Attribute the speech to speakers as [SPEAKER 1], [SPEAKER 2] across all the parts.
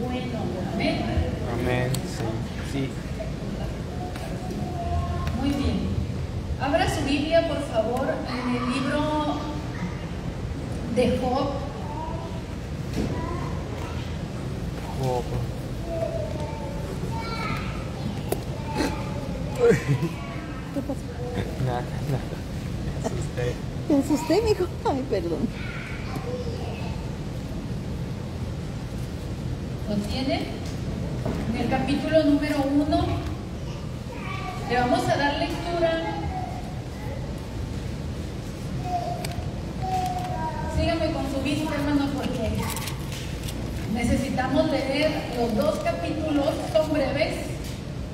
[SPEAKER 1] bueno. Amén.
[SPEAKER 2] Amén. Sí.
[SPEAKER 1] Muy bien. Abra su Biblia, por favor, en el libro de Job.
[SPEAKER 2] Job.
[SPEAKER 3] ¿Qué pasó?
[SPEAKER 2] Nada. Me asusté.
[SPEAKER 3] ¿Te asusté, mijo? Ay, perdón.
[SPEAKER 1] ¿Lo tiene? En el capítulo número 1 le vamos a dar lectura. Sígame con su vista, hermano, porque necesitamos leer los dos capítulos. Son breves,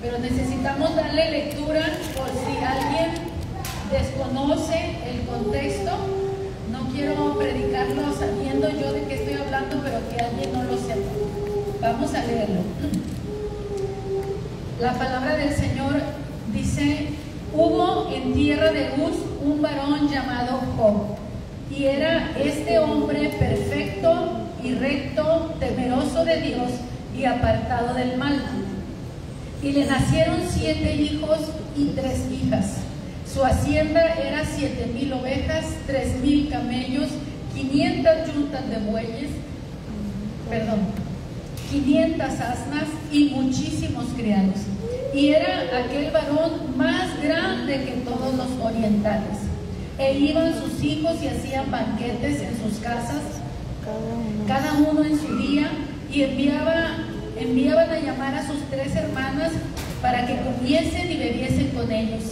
[SPEAKER 1] pero necesitamos darle lectura por si alguien desconoce el contexto. No quiero predicarlo sabiendo yo de qué estoy hablando, pero que alguien no lo sepa. Vamos a leerlo. La palabra del Señor dice: hubo en tierra de Uz un varón llamado Job, y era este hombre perfecto y recto, temeroso de Dios y apartado del mal. Y le nacieron 7 hijos y 3 hijas. Su hacienda era 7,000 ovejas, 3,000 camellos, 500 yuntas de bueyes, 500 asnas y muchísimos criados. Y era aquel varón más grande que todos los orientales. E iban sus hijos y hacían banquetes en sus casas, cada uno en su día, y enviaban a llamar a sus 3 hermanas para que comiesen y bebiesen con ellos.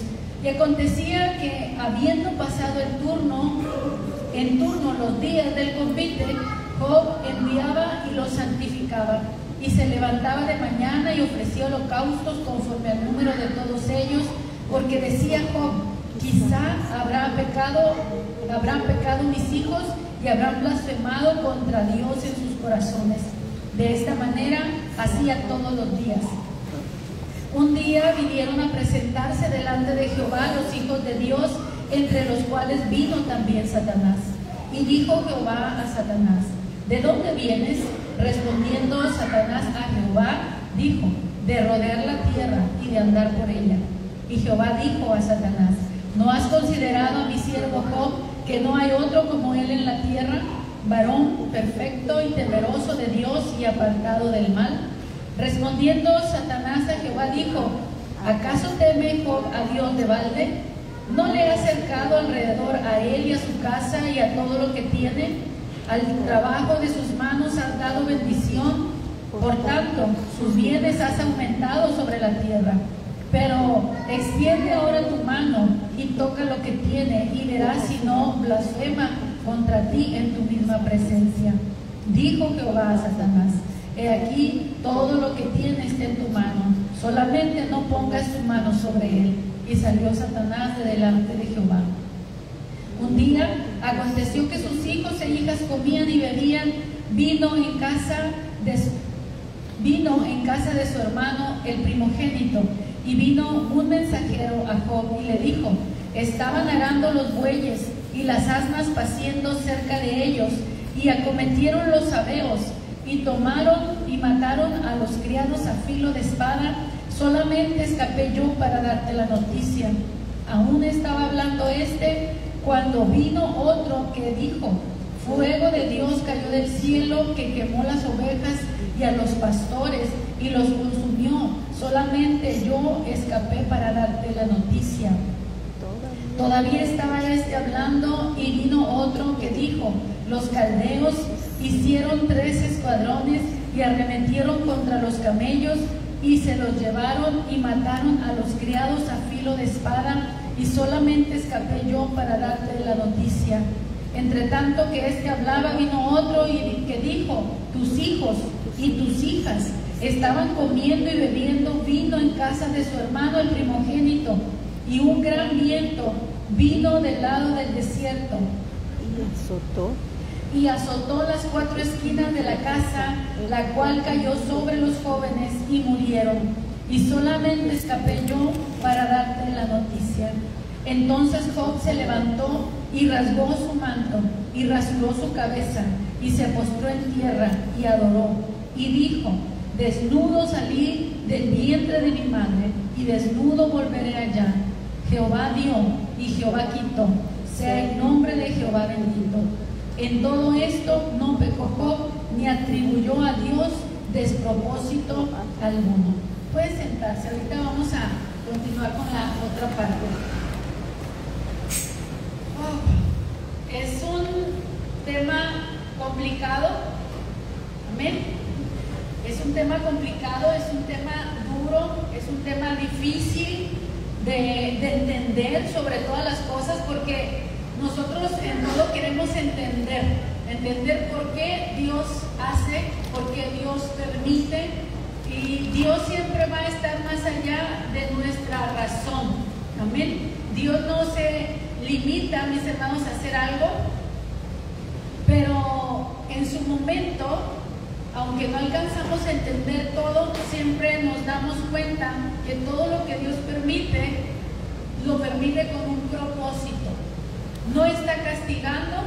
[SPEAKER 1] Y acontecía que, habiendo pasado en turno los días del convite, Job enviaba y los santificaba, y se levantaba de mañana y ofrecía holocaustos conforme al número de todos ellos, porque decía Job: quizá habrán pecado mis hijos y habrán blasfemado contra Dios en sus corazones. De esta manera hacía todos los días. Un día vinieron a presentarse delante de Jehová los hijos de Dios, entre los cuales vino también Satanás. Y dijo Jehová a Satanás: ¿de dónde vienes? Respondiendo Satanás a Jehová, dijo: de rodear la tierra y de andar por ella. Y Jehová dijo a Satanás: ¿no has considerado a mi siervo Job, que no hay otro como él en la tierra, varón perfecto y temeroso de Dios y apartado del mal? Respondiendo Satanás a Jehová dijo: ¿acaso teme Job a Dios de balde? ¿No le ha cercado alrededor a él y a su casa y a todo lo que tiene? Al trabajo de sus manos has dado bendición, por tanto sus bienes has aumentado sobre la tierra. Pero extiende ahora tu mano y toca lo que tiene, y verás si no blasfema contra ti en tu misma presencia. Dijo Jehová a Satanás: he aquí, todo lo que tiene está en tu mano, solamente no pongas tu mano sobre él. Y salió Satanás de delante de Jehová. Un día aconteció que sus hijos e hijas comían y bebían vino en casa de su hermano el primogénito. Y vino un mensajero a Job y le dijo: estaban arando los bueyes y las asnas paciendo cerca de ellos, y acometieron los sabeos, y tomaron y mataron a los criados a filo de espada. Solamente escapé yo para darte la noticia. Aún estaba hablando cuando vino otro que dijo: fuego de Dios cayó del cielo, que quemó las ovejas y a los pastores y los consumió. Solamente yo escapé para darte la noticia. Todavía estaba hablando, y vino otro que dijo: los caldeos hicieron 3 escuadrones y arremetieron contra los camellos, y se los llevaron y mataron a los criados a filo de espada, y solamente escapé yo para darte la noticia. Entre tanto que hablaba, vino otro y que dijo: tus hijos y tus hijas estaban comiendo y bebiendo vino en casa de su hermano el primogénito, y un gran viento vino del lado del desierto y azotó las 4 esquinas de la casa, la cual cayó sobre los jóvenes y murieron, y solamente escapé yo para darte la noticia. Entonces Job se levantó y rasgó su manto y rasuró su cabeza y se postró en tierra y adoró. y dijo: desnudo salí del vientre de mi madre, y desnudo volveré allá. Jehová dio y Jehová quitó, sea el nombre de Jehová bendito. En todo esto no pecó Job, ni atribuyó a Dios despropósito alguno. Puede sentarse, ahorita vamos a continuar con la otra parte. Es un tema complicado, amén. Es un tema complicado, es un tema duro, es un tema difícil de entender sobre todas las cosas, porque nosotros en todo queremos entender por qué Dios hace, por qué Dios permite, y Dios siempre va a estar más allá de nuestra razón, amén. Dios no se limita, mis hermanos, a hacer algo, pero en su momento, aunque no alcanzamos a entender todo, siempre nos damos cuenta que todo lo que Dios permite, lo permite con un propósito. No está castigando,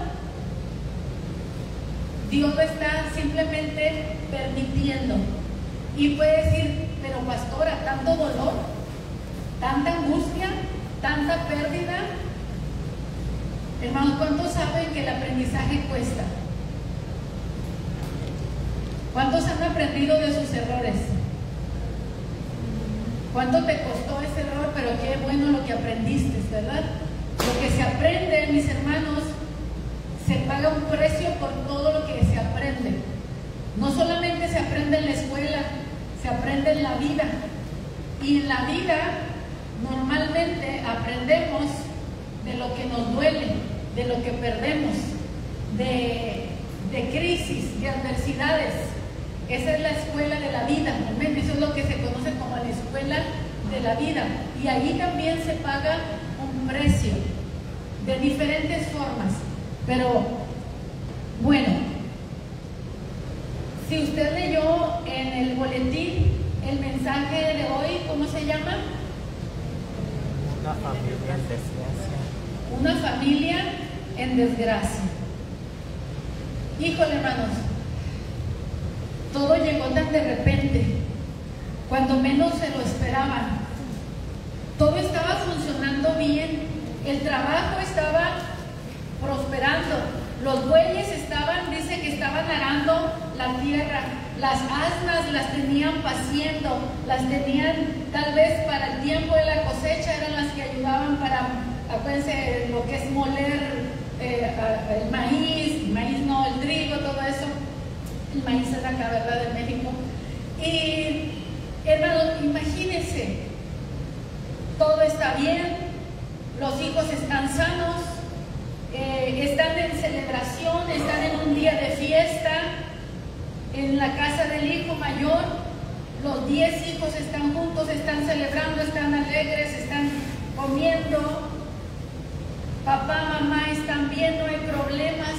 [SPEAKER 1] Dios lo está simplemente permitiendo. Y puede decir: pero pastora, tanto dolor, tanta angustia, tanta pérdida. Hermanos, ¿cuántos saben que el aprendizaje cuesta? ¿Cuántos han aprendido de sus errores? ¿Cuánto te costó ese error? Pero qué bueno lo que aprendiste, ¿verdad? Lo que se aprende, mis hermanos, se paga un precio por todo lo que se aprende. No solamente se aprende en la escuela, se aprende en la vida. Y en la vida normalmente aprendemos de lo que nos duele, de lo que perdemos, de crisis, de adversidades. Esa es la escuela de la vida, ¿no? Eso es lo que se conoce como la escuela de la vida. Y ahí también se paga un precio de diferentes formas. Pero bueno, si usted leyó en el boletín el mensaje de hoy, ¿cómo se llama?
[SPEAKER 2] Una familia en desgracia.
[SPEAKER 1] Una familia en desgracia. Híjole, hermanos, todo llegó tan de repente, cuando menos se lo esperaban. Todo estaba funcionando bien, el trabajo estaba prosperando, los bueyes estaban, dice que estaban arando la tierra, las asnas las tenían paciendo, las tenían tal vez para el tiempo de la cosecha, eran las que ayudaban para, acuérdense, lo que es moler el maíz no, el trigo, todo eso. El maíz es acá, ¿verdad?, de México. Y hermanos, imagínense, todo está bien, los hijos están sanos, están en celebración, están en un día de fiesta en la casa del hijo mayor. Los 10 hijos están juntos, están celebrando, están alegres, están comiendo. Papá, mamá están bien, no hay problemas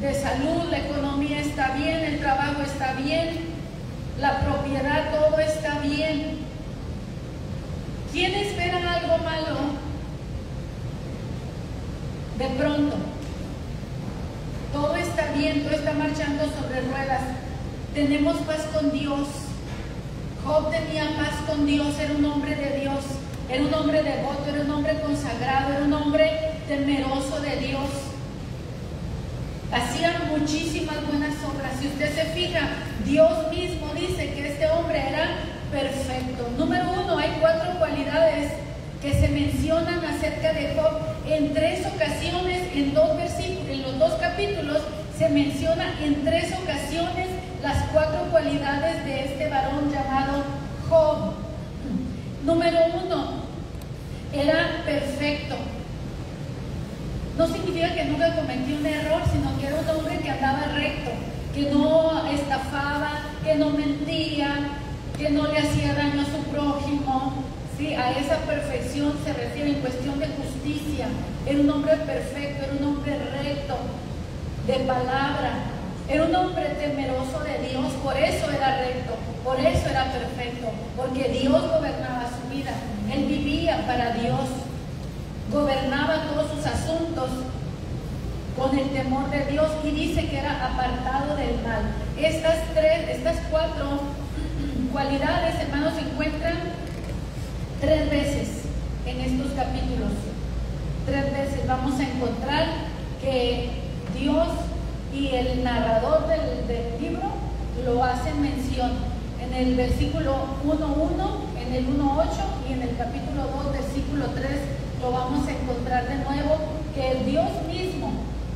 [SPEAKER 1] de salud, la economía está bien, el trabajo está bien, la propiedad, todo está bien. ¿Quién espera algo malo? De pronto, todo está bien, todo está marchando sobre ruedas. Tenemos paz con Dios. Job tenía paz con Dios, era un hombre de Dios, era un hombre devoto, era un hombre consagrado, era un hombre temeroso de Dios. Hacían muchísimas buenas obras. Si usted se fija, Dios mismo dice que este hombre era perfecto. Número 1, hay 4 cualidades que se mencionan acerca de Job. En 3 ocasiones, en 2 versículos, en los 2 capítulos, se menciona en 3 ocasiones las 4 cualidades de este varón llamado Job. Número 1, era perfecto. No significa que nunca cometió un error, sino que era un hombre que andaba recto, que no estafaba, que no mentía, que no le hacía daño a su prójimo. Sí, a esa perfección se refiere en cuestión de justicia. Era un hombre perfecto, era un hombre recto, de palabra. Era un hombre temeroso de Dios, por eso era recto, por eso era perfecto, porque Dios gobernaba su vida. Él vivía para Dios, gobernaba todos sus asuntos con el temor de Dios, y dice que era apartado del mal. Estas cuatro cualidades, hermanos, se encuentran 3 veces en estos capítulos. 3 veces vamos a encontrar que Dios y el narrador del libro lo hacen mención. En el versículo 1:1, en el 1:8 y en el capítulo 2, versículo 3, lo vamos a encontrar de nuevo, que el Dios mismo,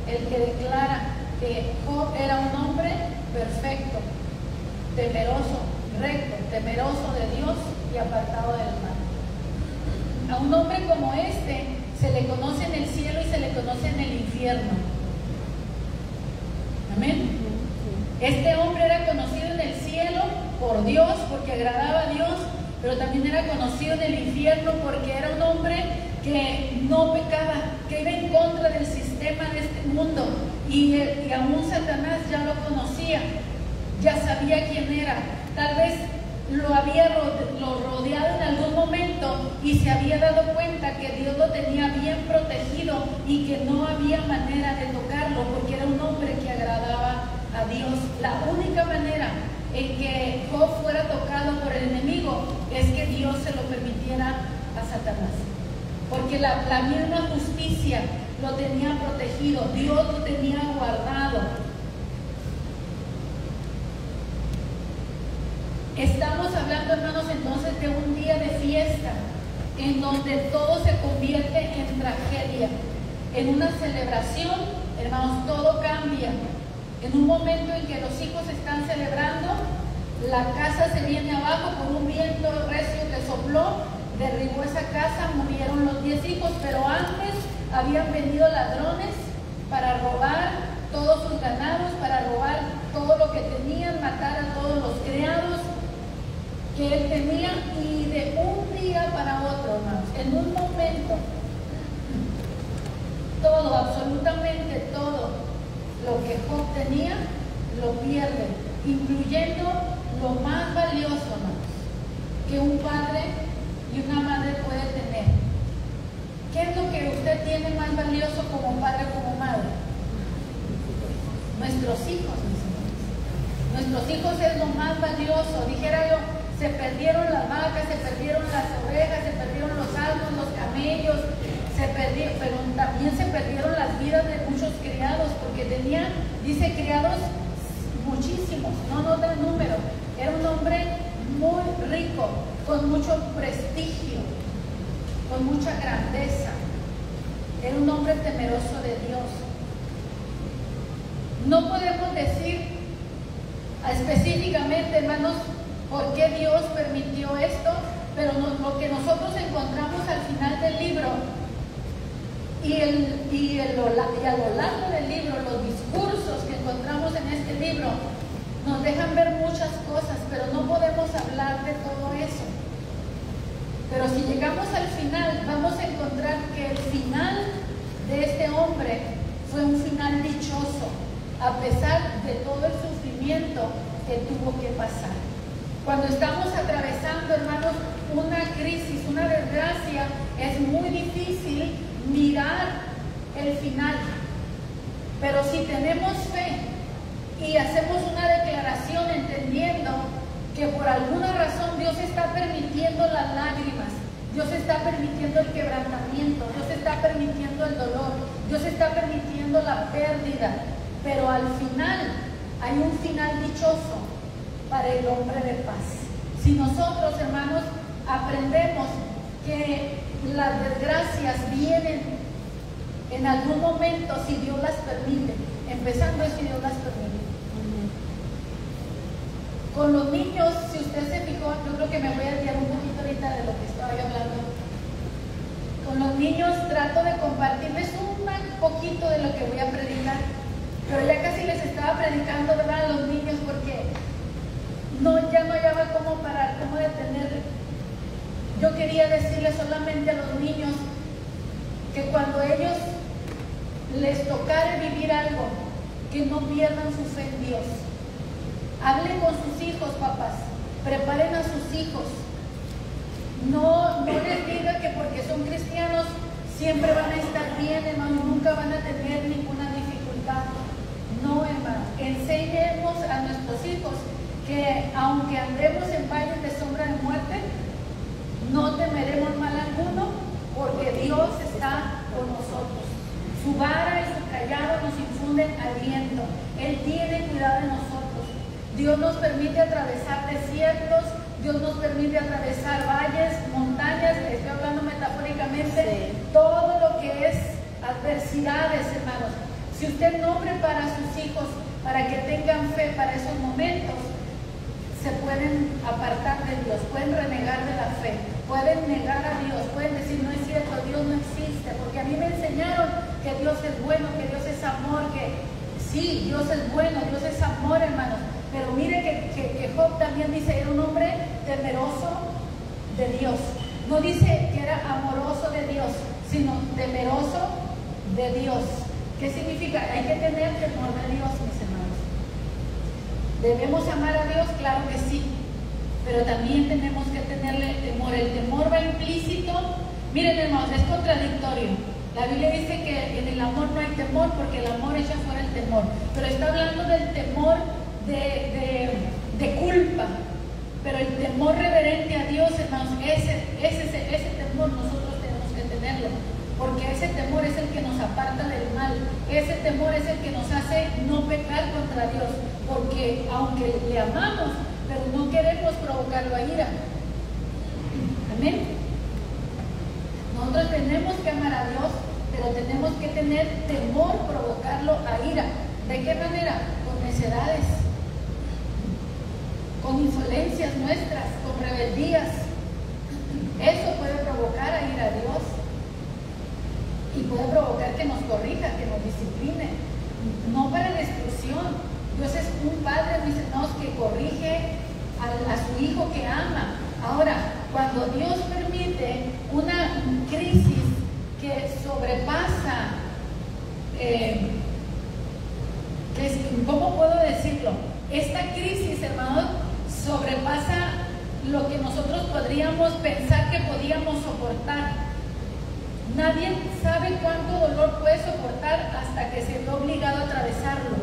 [SPEAKER 1] el que declara que Job era un hombre perfecto, temeroso, recto, temeroso de Dios y apartado del mal. A un hombre como este se le conoce en el cielo y se le conoce en el infierno. Amén. Este hombre era conocido en el cielo por Dios, porque agradaba a Dios, pero también era conocido en el infierno porque era un hombre que no pecaba, que iba en contra del sistema de este mundo, y aún Satanás ya lo conocía, ya sabía quién era. Tal vez lo había rodeado en algún momento y se había dado cuenta que Dios lo tenía bien protegido y que no había manera de tocarlo porque era un hombre que agradaba a Dios. La única manera en que Job fuera tocado por el enemigo es que Dios se lo permitiera a Satanás, porque la misma justicia lo tenía protegido, Dios lo tenía guardado. Estamos hablando, hermanos, entonces de un día de fiesta en donde todo se convierte en tragedia. En una celebración, hermanos, todo cambia. En un momento en que los hijos están celebrando, la casa se viene abajo por un viento recio que sopló, derribó esa casa, murieron los 10 hijos, pero antes habían venido ladrones para robar todos sus ganados, para robar todo lo que tenían, matar a todos los criados que él tenía, y de un día para otro, hermanos, en un momento, todo, absolutamente todo lo que Job tenía, lo pierde, incluyendo lo más valioso, hermanos, que un padre y una madre puede tener. ¿Qué es lo que usted tiene más valioso como padre o como madre? Nuestros hijos, mis hermanos. Nuestros hijos es lo más valioso. Dijera yo, se perdieron las vacas, se perdieron las ovejas, se perdieron los asnos, los camellos, pero también se perdieron las vidas de muchos criados, porque tenía, dice, criados muchísimos, no nos da el número. Era un hombre muy rico, con mucho prestigio, con mucha grandeza. Era un hombre temeroso de Dios. No podemos decir específicamente, hermanos, por qué Dios permitió esto, pero lo que nosotros encontramos al final del libro y a lo largo del libro, los discursos que encontramos en este libro nos dejan ver muchas cosas, pero no podemos hablar de todo eso. Pero si llegamos al final, vamos a encontrar que el final de este hombre fue un final dichoso, a pesar de todo el sufrimiento que tuvo que pasar. Cuando estamos atravesando, hermanos, una crisis, una desgracia, es muy difícil mirar el final. Pero si tenemos fe y hacemos una declaración entendiendo que por alguna razón Dios está permitiendo las lágrimas, Dios está permitiendo el quebrantamiento, Dios está permitiendo el dolor, Dios está permitiendo la pérdida, pero al final hay un final dichoso para el hombre de paz. Si nosotros, hermanos, aprendemos que las desgracias vienen en algún momento, si Dios las permite, empezando si Dios las permite. Con los niños, si usted se fijó, yo creo que me voy a desviar un poquito ahorita de lo que estaba yo hablando. Con los niños trato de compartirles un poquito de lo que voy a predicar, pero ya casi les estaba predicando, ¿verdad?, a los niños, porque ya no hallaba cómo parar, cómo detener. Yo quería decirles solamente a los niños que cuando ellos les tocara vivir algo, que no pierdan su fe en Dios. Hablen con sus hijos, papás, preparen a sus hijos. No les diga que porque son cristianos siempre van a estar bien, hermanos, nunca van a tener ninguna dificultad. No, No, hermano, enseñemos a nuestros hijos que aunque andemos en valles de sombra de muerte, no temeremos mal alguno, porque Dios está con nosotros. Su vara y su callado nos infunden aliento. Él tiene cuidado de nosotros. Dios nos permite atravesar desiertos, Dios nos permite atravesar valles, montañas, estoy hablando metafóricamente,
[SPEAKER 3] Sí.
[SPEAKER 1] todo lo que es adversidades, hermanos. Si usted no prepara a sus hijos para que tengan fe para esos momentos, se pueden apartar de Dios, pueden renegar de la fe, pueden negar a Dios, pueden decir no es cierto, Dios no existe, porque a mí me enseñaron que Dios es bueno, que Dios es amor, que sí, Dios es bueno, Dios es amor, hermanos, pero mire que Job también dice, era un hombre temeroso de Dios, no dice que era amoroso de Dios, sino temeroso de Dios. ¿Qué significa? Hay que tener temor de Dios, mis hermanos. ¿Debemos amar a Dios? Claro que sí, pero también tenemos que tenerle temor. El temor va implícito. Miren, hermanos, es contradictorio. La Biblia dice que en el amor no hay temor porque el amor echa fuera el temor, pero está hablando del temor de culpa. Pero el temor reverente a Dios, hermanos, ese temor nosotros tenemos que tenerlo, porque ese temor es el que nos aparta del mal, ese temor es el que nos hace no pecar contra Dios, porque aunque le amamos, pero no queremos provocarlo a ira. Amén. Nosotros tenemos que amar a Dios, pero tenemos que tener temor, provocarlo a ira. ¿De qué manera? Con necedades, con insolencias nuestras, con rebeldías. Eso puede provocar a ira a Dios y puede provocar que nos corrija, que nos discipline, no para destrucción. Dios es un padre, mis hermanos, que corrige a su hijo que ama. Ahora, cuando Dios permite una crisis que sobrepasa, ¿cómo puedo decirlo? Esta crisis, hermanos, sobrepasa lo que nosotros podríamos pensar que podíamos soportar. Nadie sabe cuánto dolor puede soportar hasta que se ve obligado a atravesarlo.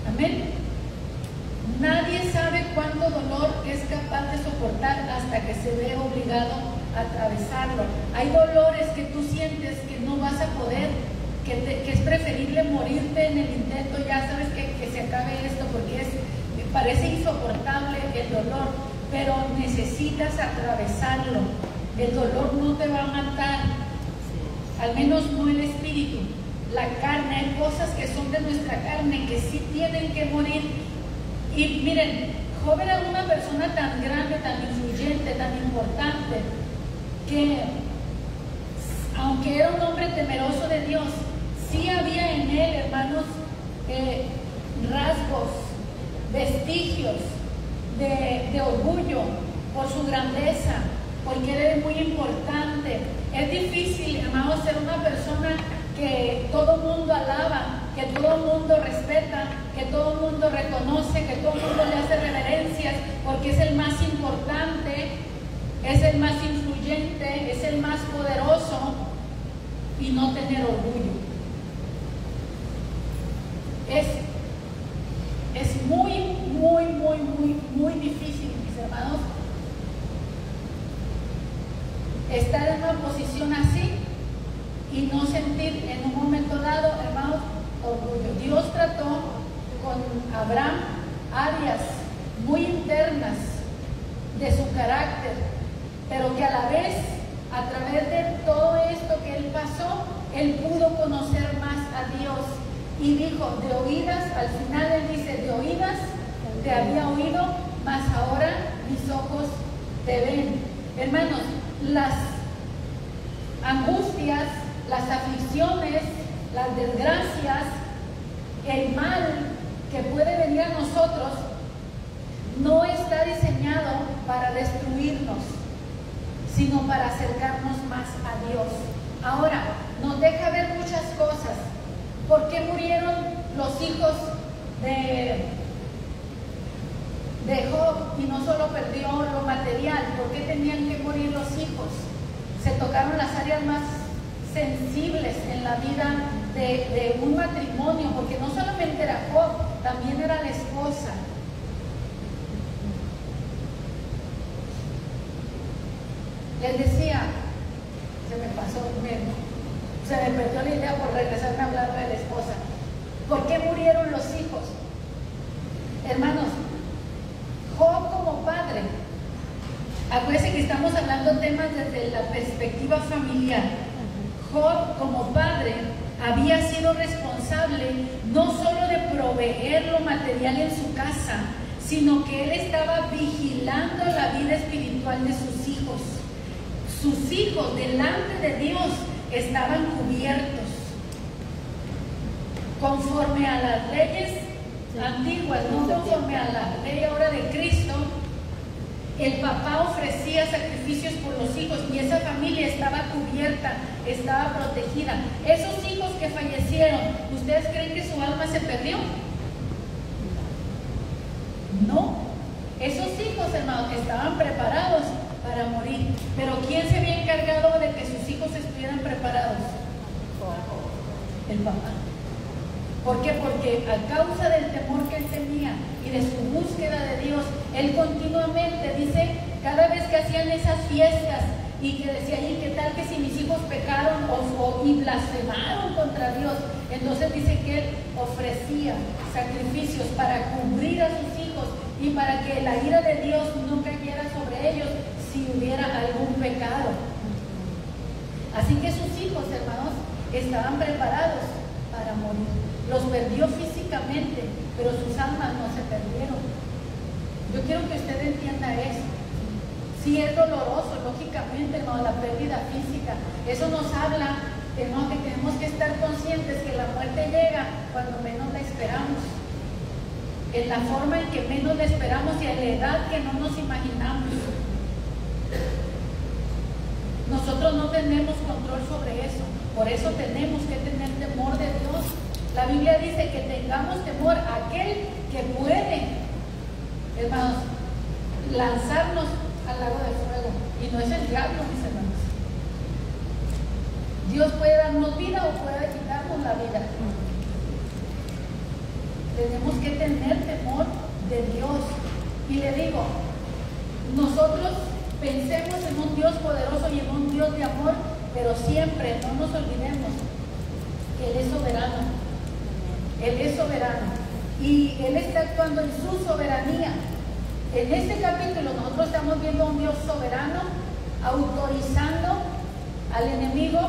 [SPEAKER 1] Amén. Nadie sabe cuánto dolor es capaz de soportar hasta que se ve obligado a atravesarlo. Hay dolores que tú sientes que no vas a poder, que es preferible morirte en el intento, ya sabes que se acabe esto porque me parece insoportable el dolor, pero necesitas atravesarlo. El dolor no te va a matar, al menos no el espíritu. La carne, hay cosas que son de nuestra carne que sí tienen que morir. Y miren, Job era una persona tan grande, tan influyente, tan importante, que aunque era un hombre temeroso de Dios, sí había en él, hermanos, rasgos, vestigios de orgullo por su grandeza, porque él es muy importante. Es difícil, hermanos, ser una persona que todo el mundo alaba, que todo el mundo respeta, que todo el mundo reconoce, que todo el mundo le hace reverencias, porque es el más importante, es el más influyente, es el más poderoso, y no tener orgullo. Es muy difícil, mis hermanos, estar en una posición así y no sentir en un momento dado, hermanos, orgullo. Dios trató con Abraham áreas muy internas de su carácter, pero que a la vez, a través de todo esto que él pasó, él pudo conocer más a Dios. Y dijo, de oídas, al final él dice, de oídas te había oído, mas ahora mis ojos te ven. Hermanos, las angustias, las aflicciones, las desgracias, el mal que puede venir a nosotros, no está diseñado para destruirnos, sino para acercarnos más a Dios. Ahora, nos deja ver muchas cosas. ¿Por qué murieron los hijos de Job y no solo perdió lo material? ¿Por qué tenían que morir los hijos? Se tocaron las áreas más sensibles en la vida de un matrimonio, porque no solamente era Job, también era la esposa. Les decía, se me perdió la idea por regresarme a hablar de la esposa. ¿Por qué murieron los hijos? Hermanos, Job como padre, acuérdense que estamos hablando temas desde la perspectiva familiar. Job como padre había sido responsable no solo de proveer lo material en su casa, sino que él estaba vigilando la vida espiritual de sus hijos. Sus hijos delante de Dios estaban cubiertos. Conforme a las leyes antiguas, no conforme a la ley ahora de Cristo, el papá ofrecía sacrificios por los hijos y esa familia estaba cubierta, estaba protegida. Esos hijos que fallecieron, ¿ustedes creen que su alma se perdió? No. Esos hijos, hermanos, estaban preparados para morir. Pero ¿quién se había encargado de que sus hijos estuvieran preparados? El papá. ¿Por qué? Porque a causa del temor que él tenía y de su búsqueda de Dios, él continuamente, dice, cada vez que hacían esas fiestas y que decía, ¿y qué tal que si mis hijos pecaron y blasfemaron contra Dios? Entonces dice que él ofrecía sacrificios para cubrir a sus hijos y para que la ira de Dios no cayera sobre ellos si hubiera algún pecado. Así que sus hijos, hermanos, estaban preparados para morir. Los perdió físicamente, pero sus almas no se perdieron. Yo quiero que usted entienda eso. Sí es doloroso, lógicamente, hermano, la pérdida física. Eso nos habla, hermano, que tenemos que estar conscientes que la muerte llega cuando menos la esperamos. En la forma en que menos la esperamos y en la edad que no nos imaginamos. Nosotros no tenemos control sobre eso. Por eso tenemos que tener temor de Dios. La Biblia dice que tengamos temor a aquel que puede, hermanos, lanzarnos al lago de fuego. Y no es el diablo, mis hermanos. Dios puede darnos vida o puede quitarnos la vida. Tenemos que tener temor de Dios. Y le digo, nosotros pensemos en un Dios poderoso y en un Dios de amor, pero siempre no nos olvidemos que Él es soberano. Él es soberano y Él está actuando en su soberanía. En este capítulo nosotros estamos viendo a un Dios soberano autorizando al enemigo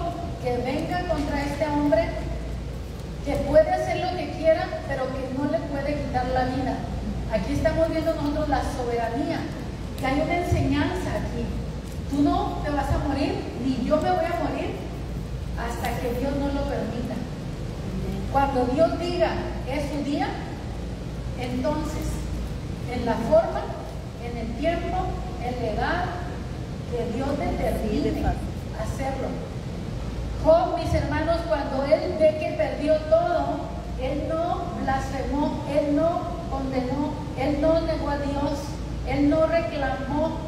[SPEAKER 1] que venga contra este hombre, que puede hacer lo que quiera, pero que no le puede quitar la vida. Aquí estamos viendo nosotros la soberanía, que hay una enseñanza aquí. Tú no te vas a morir, ni yo me voy a morir, hasta que Dios no lo permita. Cuando Dios diga es su día, entonces, en la forma, en el tiempo, en la edad que Dios determine hacerlo. Job, mis hermanos, cuando él ve que perdió todo, él no blasfemó, él no condenó, él no negó a Dios, él no reclamó,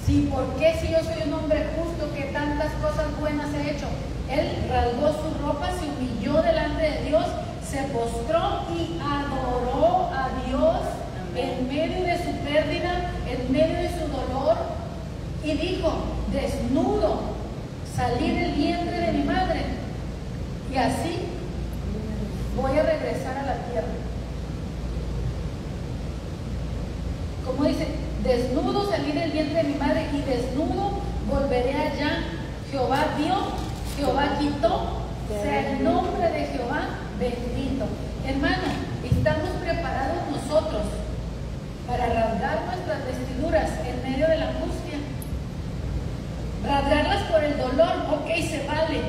[SPEAKER 1] sí, ¿por qué si yo soy un hombre justo que tantas cosas buenas he hecho? Él rasgó su ropa, se humilló delante de Dios, se postró y adoró a Dios en medio de su pérdida, en medio de su dolor, y dijo, desnudo salí del vientre de mi madre y así voy a regresar a la tierra. Como dice, desnudo salí del vientre de mi madre y desnudo volveré allá. Jehová dio, Jehová quitó, sea el nombre de Jehová bendito. Hermano, estamos preparados nosotros para rasgar nuestras vestiduras en medio de la angustia. Rasgarlas por el dolor, ok, se vale,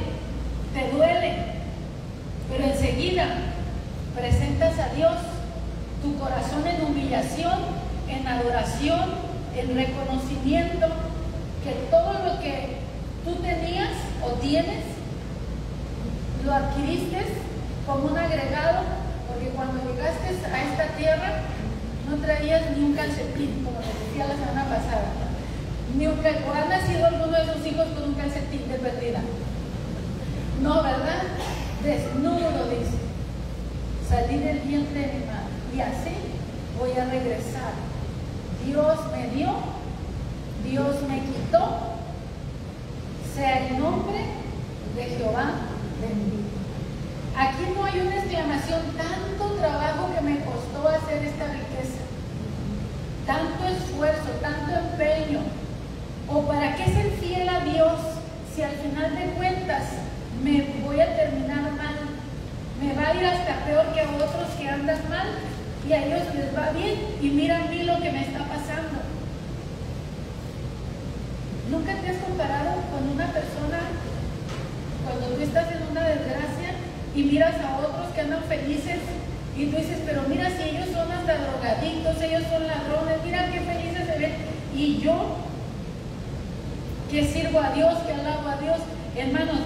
[SPEAKER 1] te duele, pero enseguida presentas a Dios tu corazón en humillación, en adoración, en reconocimiento, que todo lo que tú tenías o tienes, lo adquiriste como un agregado, porque cuando llegaste a esta tierra no traías ni un calcetín, como les decía la semana pasada, ni un calcetín. ¿O ha nacido alguno de sus hijos con un calcetín de perdida? No, ¿verdad? desnudo, dice, salí del vientre de mi madre, y así voy a regresar. Dios me dio, Dios me quitó, sea el nombre de Jehová bendito. Aquí no hay una exclamación, tanto trabajo que me costó hacer esta riqueza, tanto esfuerzo, tanto empeño, o para qué ser fiel a Dios si al final de cuentas me voy a terminar mal, me va a ir hasta peor que a otros que andan mal y a ellos les va bien y mira a mí lo que me está pasando. ¿Nunca te has comparado con una persona cuando tú estás en una desgracia y miras a otros que andan felices y tú dices, pero mira si ellos son hasta drogadictos, ellos son ladrones, mira qué felices se ven, y yo que sirvo a Dios, que alabo a Dios? Hermanos,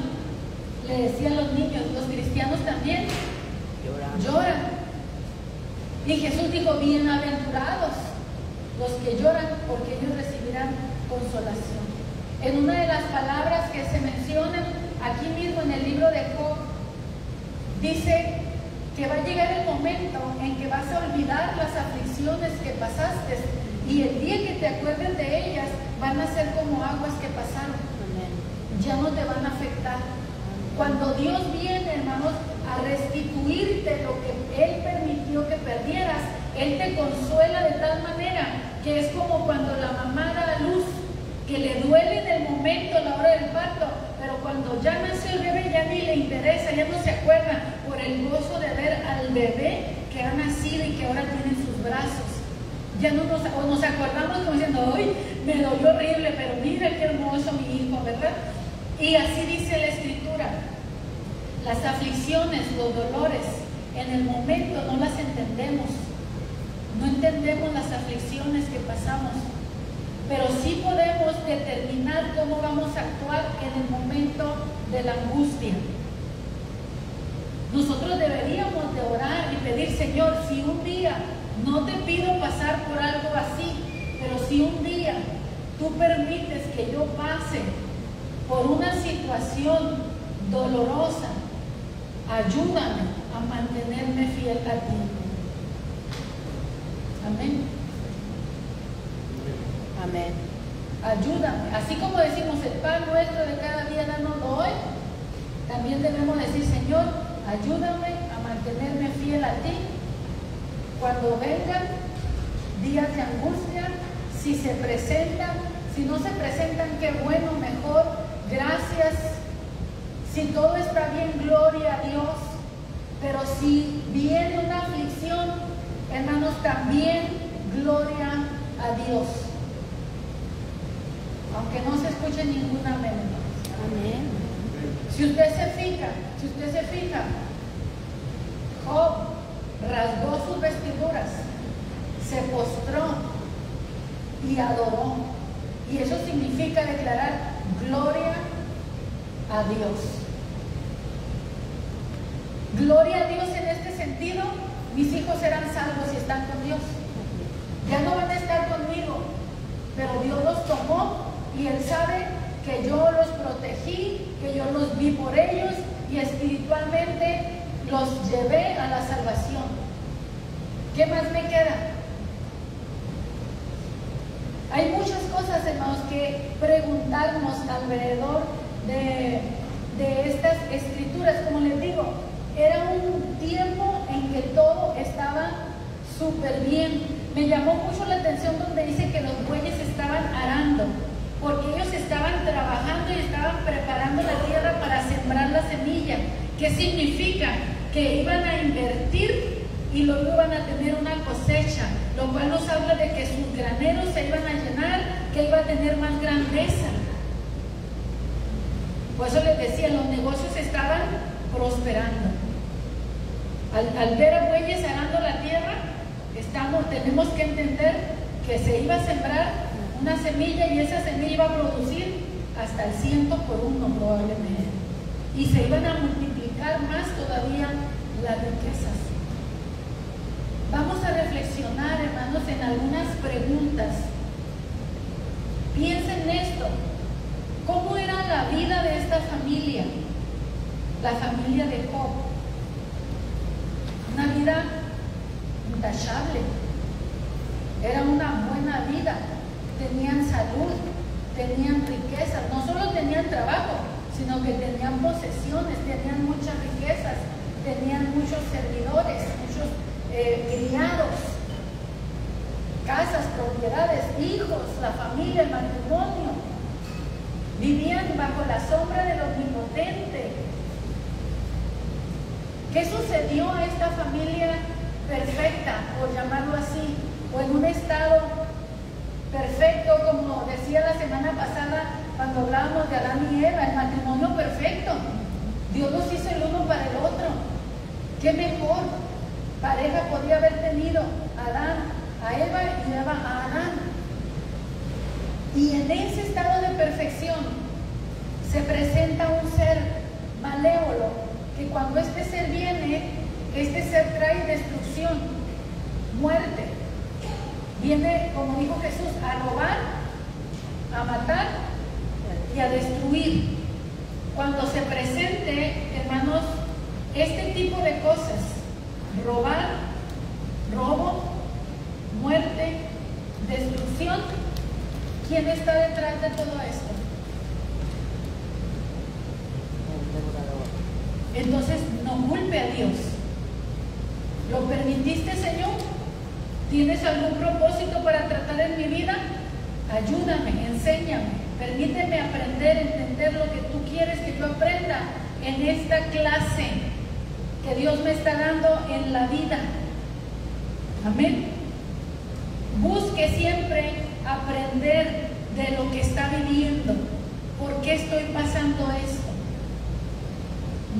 [SPEAKER 1] le decía a los niños, los cristianos también lloran. Y Jesús dijo, bienaventurados los que lloran, porque ellos recibirán consolación. En una de las palabras que se mencionan aquí mismo en el libro de Job, dice que va a llegar el momento en que vas a olvidar las aflicciones que pasaste y el día que te acuerdes de ellas van a ser como aguas que pasaron. Ya no te van a afectar. Cuando Dios viene, hermanos, a restituirte lo que Él permitió que perdieras, Él te consuela de tal manera que es como cuando la mamá da a luz, que le duele en el momento, a la hora del parto, pero cuando ya nació el bebé ya ni le interesa, ya no se acuerda por el gozo de ver al bebé que ha nacido y que ahora tiene en sus brazos. Ya no nos acordamos como diciendo, ¡ay, me dolió horrible, pero mira qué hermoso mi hijo!, ¿verdad? Y así dice la Escritura. Las aflicciones, los dolores, en el momento no las entendemos. No entendemos las aflicciones que pasamos, pero sí podemos determinar cómo vamos a actuar en el momento de la angustia. Nosotros deberíamos de orar y pedir, Señor, si un día, no te pido pasar por algo así, pero si un día tú permites que yo pase por una situación dolorosa, ayúdame a mantenerme fiel a ti. Amén.
[SPEAKER 3] Amén.
[SPEAKER 1] Ayúdame. Así como decimos el pan nuestro de cada día danoslo hoy, también debemos decir, Señor, ayúdame a mantenerme fiel a ti cuando vengan días de angustia, si se presentan, si no se presentan, qué bueno, mejor, gracias. Si todo está bien, gloria a Dios. Pero si viene una aflicción, hermanos, también gloria a Dios. Aunque no se escuche ningún amén.
[SPEAKER 3] Amén.
[SPEAKER 1] Si usted se fija, Job rasgó sus vestiduras, se postró y adoró. Y eso significa declarar gloria a Dios. Gloria a Dios en este sentido, mis hijos serán salvos y están con Dios. Ya no van a estar conmigo, pero Dios los tomó y Él sabe que yo los protegí, que yo los vi por ellos y espiritualmente los llevé a la salvación. ¿Qué más me queda? Hay muchas cosas, hermanos, que preguntarnos alrededor de estas escrituras. Como les digo, era un tiempo en que todo estaba súper bien. Me llamó mucho la atención donde dice que los bueyes estaban arando, porque ellos estaban trabajando y estaban preparando la tierra para sembrar la semilla. ¿Qué significa? Que iban a invertir y luego iban a tener una cosecha, lo cual nos habla de que sus graneros se iban a llenar, que iba a tener más grandeza. Por eso les decía, los negocios estaban prosperando. Al ver a bueyes arando la tierra, tenemos que entender que se iba a sembrar una semilla y esa semilla iba a producir hasta el 100 por 1 probablemente. Y se iban a multiplicar más todavía las riquezas. Vamos a reflexionar, hermanos, en algunas preguntas. Piensen en esto. ¿Cómo era la vida de esta familia? la familia de Job. Una vida intachable. Era una buena vida. Tenían salud, tenían riquezas. No solo tenían trabajo, sino que tenían posesiones, tenían muchas riquezas, tenían muchos servidores, muchos criados, casas, propiedades, hijos, la familia, el matrimonio. Vivían bajo la sombra del Omnipotente. ¿Qué sucedió a esta familia perfecta, por llamarlo así, o en un estado perfecto, como decía la semana pasada cuando hablábamos de Adán y Eva, el matrimonio perfecto? Dios los hizo el uno para el otro. ¿Qué mejor pareja podría haber tenido Adán a Eva y Eva a Adán? Y en ese estado de perfección se presenta un ser malévolo, que cuando este ser viene, este ser trae destrucción, muerte. Viene, como dijo Jesús, a robar, a matar y a destruir. Cuando se presente, hermanos, este tipo de cosas, robar, robo, muerte, destrucción, ¿quién está detrás de todo esto? Entonces, no culpe a Dios. ¿Lo permitiste, Señor? ¿Tienes algún propósito para tratar en mi vida? Ayúdame, enséñame, permíteme aprender, entender lo que tú quieres que yo aprenda en esta clase que Dios me está dando en la vida. Amén. Busque siempre aprender de lo que está viviendo. ¿Por qué estoy pasando esto?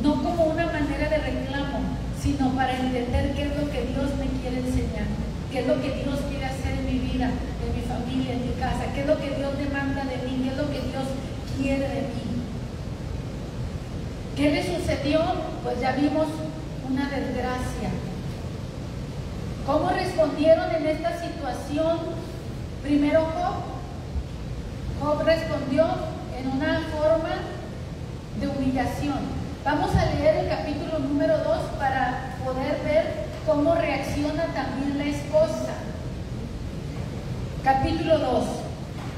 [SPEAKER 1] No como una manera de reclamo, sino para entender qué es lo que Dios me quiere enseñar, qué es lo que Dios quiere hacer en mi vida, en mi familia, en mi casa, qué es lo que Dios demanda de mí, qué es lo que Dios quiere de mí. ¿Qué le sucedió? Pues ya vimos una desgracia. ¿Cómo respondieron en esta situación? Primero Job respondió en una forma de humillación. Vamos a leer el capítulo número 2 para poder ver cómo reacciona también la esposa. Capítulo 2.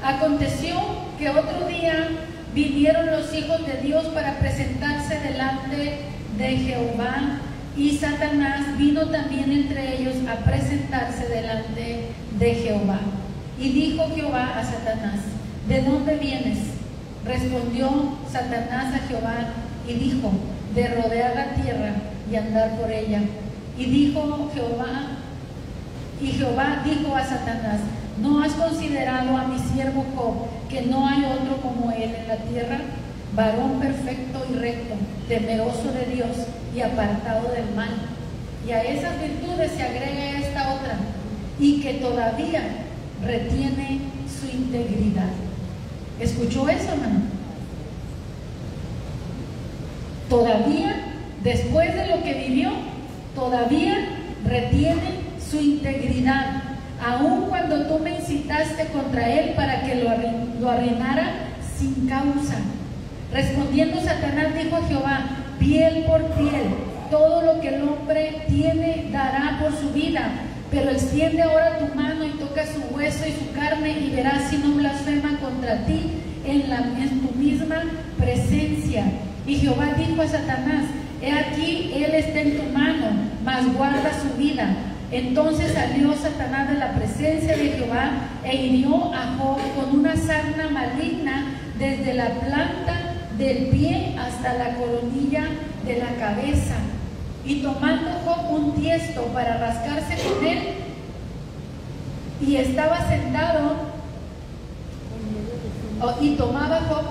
[SPEAKER 1] Aconteció que otro día vinieron los hijos de Dios para presentarse delante de Jehová, y Satanás vino también entre ellos a presentarse delante de Jehová. Y dijo Jehová a Satanás: ¿de dónde vienes? Respondió Satanás a Jehová y dijo: de rodear la tierra y andar por ella. Y dijo Jehová, dijo a Satanás: ¿no has considerado a mi siervo Job, que no hay otro como él en la tierra, varón perfecto y recto, temeroso de Dios y apartado del mal? Y a esas virtudes se agrega esta otra, y que todavía retiene su integridad. ¿Escuchó eso, hermano? Todavía, después de lo que vivió, todavía retiene su integridad, aun cuando tú me incitaste contra él para que lo arruinara sin causa. Respondiendo Satanás dijo a Jehová: piel por piel, todo lo que el hombre tiene dará por su vida, pero extiende ahora tu mano y toca su hueso y su carne, y verás si no blasfema contra ti en tu misma presencia. Y Jehová dijo a Satanás: he aquí, él está en tu mano, mas guarda su vida. Entonces salió Satanás de la presencia de Jehová e hirió a Job con una sarna maligna desde la planta del pie hasta la coronilla de la cabeza. Y tomando Job un tiesto para rascarse con él, y estaba sentado, y tomaba Job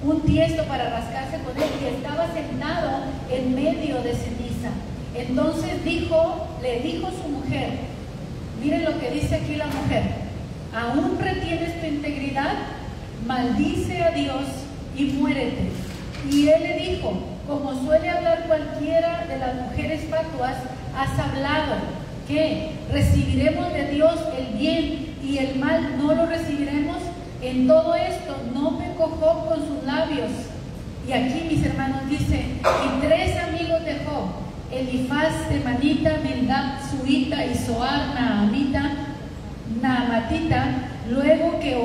[SPEAKER 1] un tiesto para rascarse con él, y estaba sentado en medio de ceniza. Entonces le dijo su mujer, miren lo que dice aquí la mujer: ¿aún retienes tu integridad? Maldice a Dios y muérete. Y él le dijo: como suele hablar cualquiera de las mujeres fatuas, has hablado. ¿Qué? ¿Recibiremos de Dios el bien y el mal no lo recibiremos? En todo esto no pecó Job con sus labios, Y aquí, mis hermanos, dice, y 3 amigos de Job, Elifaz, Temanita, Bildad, Suita y Zoar, Naamatita, luego que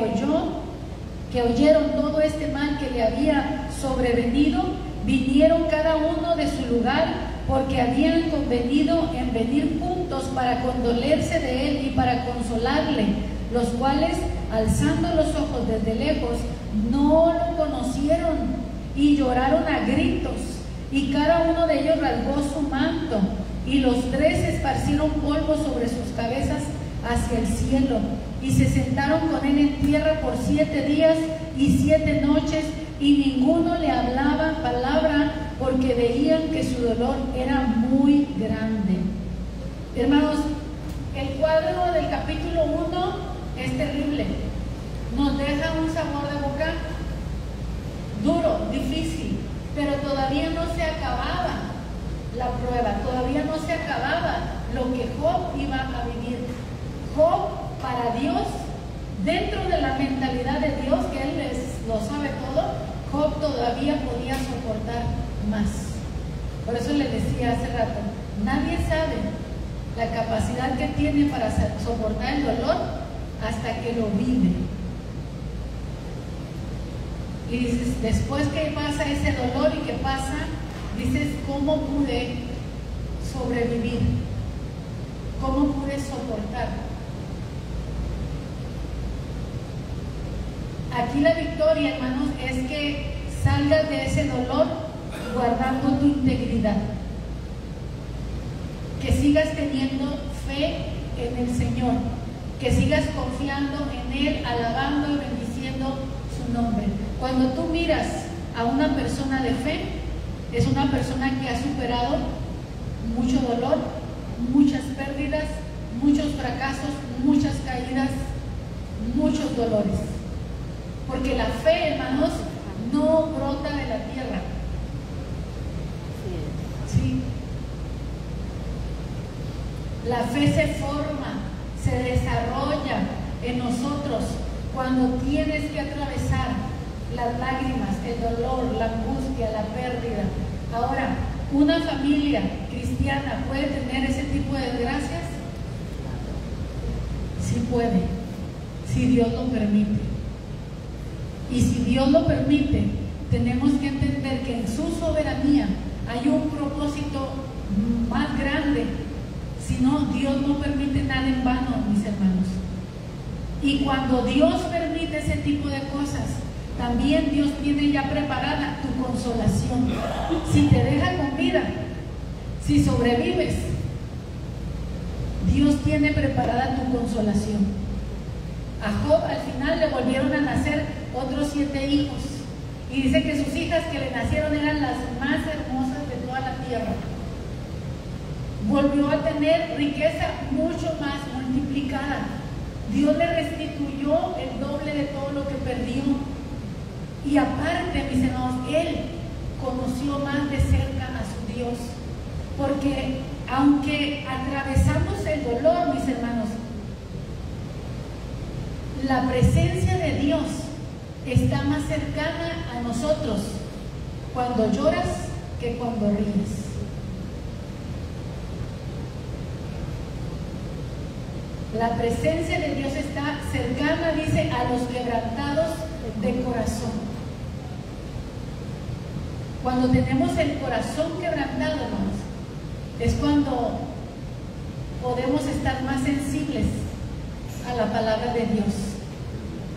[SPEAKER 1] oyeron todo este mal que le había sobrevenido, vinieron cada uno de su lugar, porque habían convenido en venir juntos para condolerse de él y para consolarle, los cuales, alzando los ojos desde lejos, no lo conocieron y lloraron a gritos, y cada uno de ellos rasgó su manto, y los 3 esparcieron polvo sobre sus cabezas hacia el cielo, y se sentaron con él en tierra por 7 días y 7 noches, y ninguno le hablaba palabra, porque veían que su dolor era muy grande. Hermanos, el cuadro del capítulo 1 es terrible. Nos deja un sabor de boca duro, difícil, pero todavía no se acababa la prueba, todavía no se acababa lo que Job iba a vivir. Job, para Dios, dentro de la mentalidad de Dios, que Él lo sabe todo, Job todavía podía soportar más. Por eso le decía hace rato, nadie sabe la capacidad que tiene para soportar el dolor hasta que lo vive. Y dices, después que pasa ese dolor y que pasa, dices, ¿cómo pude sobrevivir? ¿Cómo pude soportar? Aquí la victoria, hermanos, es que salgas de ese dolor guardando tu integridad. Que sigas teniendo fe en el Señor. Que sigas confiando en Él, alabando y bendiciendo su nombre. Cuando tú miras a una persona de fe, es una persona que ha superado mucho dolor, muchas pérdidas, muchos fracasos, muchas caídas, muchos dolores. Porque la fe, hermanos, no brota de la tierra. Sí. La fe se forma, se desarrolla en nosotros cuando tienes que atravesar las lágrimas, el dolor, la angustia, la pérdida. Ahora, ¿una familia cristiana puede tener ese tipo de desgracias? Sí puede, si Dios lo permite. Y si Dios lo permite, tenemos que entender que en su soberanía hay un propósito más grande. Si no, Dios no permite nada en vano, mis hermanos. Y cuando Dios permite ese tipo de cosas, también Dios tiene ya preparada tu consolación. Si te deja con vida, si sobrevives, Dios tiene preparada tu consolación. A Job al final le volvieron a nacer otros 7 hijos. Y dice que sus hijas que le nacieron eran las más hermosas de toda la tierra. Volvió a tener riqueza mucho más multiplicada. Dios le restituyó el doble de todo lo que perdió. Y aparte, mis hermanos, él conoció más de cerca a su Dios. Porque aunque atravesamos el dolor, mis hermanos, la presencia de Dios está más cercana a nosotros cuando lloras que cuando ríes. La presencia de Dios está cercana, dice, a los quebrantados de corazón. Cuando tenemos el corazón quebrantado, hermanos, es cuando podemos estar más sensibles a la palabra de Dios,